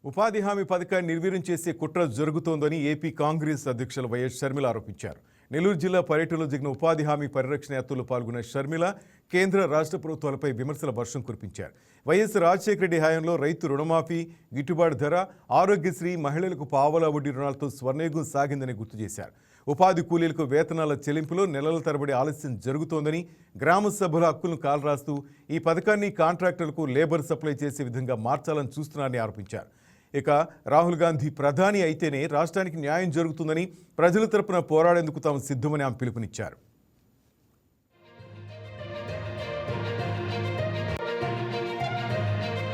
ఉపాధి హామీ పథకాన్ని నిర్వీర్యం చేసే కుట్ర జరుగుతోందని ఏపీ కాంగ్రెస్ అధ్యక్షులు వైఎస్ షర్మిల ఆరోపించారు. నెల్లూరు జిల్లా పర్యటనలో జరిగిన ఉపాధి హామీ పరిరక్షణ యాత్రలో పాల్గొన్న షర్మిల కేంద్ర రాష్ట్ర ప్రభుత్వాలపై విమర్శల వర్షం కురిపించారు. వైఎస్ రాజశేఖర రెడ్డి హయాంలో రైతు రుణమాఫీ, గిట్టుబాటు ధర, ఆరోగ్యశ్రీ, మహిళలకు పావలా వడ్డీ రుణాలతో స్వర్ణయుగం సాగిందని గుర్తు చేశారు. ఉపాధి కూలీలకు వేతనాల చెల్లింపులో నెలల తరబడి ఆలస్యం జరుగుతోందని, గ్రామ సభల హక్కులను కాలరాస్తూ ఈ పథకాన్ని కాంట్రాక్టర్లకు లేబర్ సప్లై చేసే విధంగా మార్చాలని చూస్తున్నారని ఆరోపించారు. ఇక రాహుల్ గాంధీ ప్రధాని అయితేనే రాష్ట్రానికి న్యాయం జరుగుతుందని, ప్రజల తరపున పోరాడేందుకు తాము సిద్ధమని ఆమె పిలుపునిచ్చారు.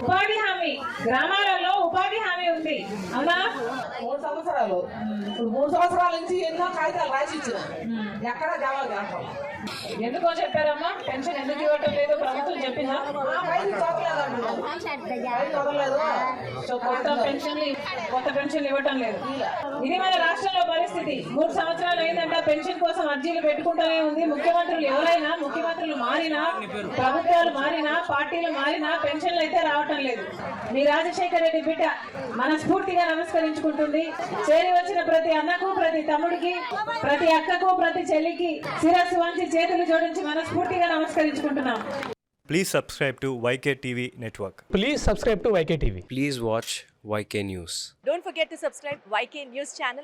ఉపాధి హామీ గ్రామాలలో ఉపాధి హామీ ఉంది అవునా? 3 సంవత్సరాలు ఇప్పుడు 3 సంవత్సరాల నుంచి ఎన్నో కాగితాలు రాసి ఇచ్చిన ఎక్కడ జవాబు కావాలి. ఎందుకో చెప్పారమ్మా? పెన్షన్ ఎందుకు ఇవ్వటం లేదు ప్రభుత్వం చెప్పిందా? కొత్త పెన్షన్లు ఇవ్వటం లేదు. ఇది మన రాష్ట్రంలో పరిస్థితి. 3 సంవత్సరాలు అయిందంట పెన్షన్ కోసం అర్జీలు పెట్టుకుంటూనే ఉంది. ముఖ్యమంత్రులు మారినా, ప్రభుత్వాలు మారినా, పార్టీలు మారినా పెన్షన్లు అయితే రావటం లేదు. మీ రాజశేఖర రెడ్డి బిడ్డ మనస్ఫూర్తిగా నమస్కరించుకుంటుంది. చేరి వచ్చిన ప్రతి అన్నకు, ప్రతి తమ్ముడికి, ప్రతి అక్కకు, ప్రతి చెల్లికి శిరస్సు వంచి చేతులు జోడించి మనస్ఫూర్తిగా నమస్కరించుకుంటున్నాం. Please subscribe to YKTV Network. Please subscribe to YKTV. Please watch YK News. Don't forget to subscribe YK News channel.